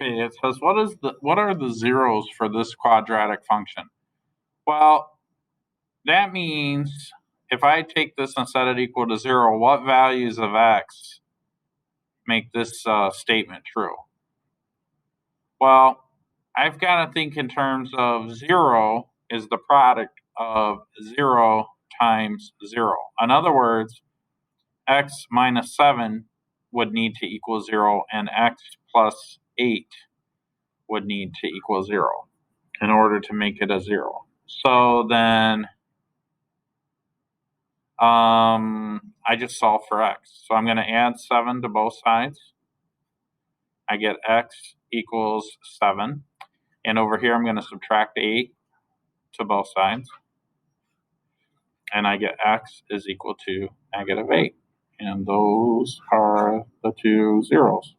Okay, it says what are the zeros for this quadratic function? Well, that means if I take this and set it equal to 0, what values of x make this statement true? Well, I've got to think in terms of 0 is the product of 0 times 0. In other words, x minus 7 would need to equal 0, and x plus 8 would need to equal 0 in order to make it a 0. So then I just solve for x. So I'm going to add 7 to both sides. I get x equals 7. And over here, I'm going to subtract 8 to both sides. And I get x is equal to negative 8. And those are the two zeros.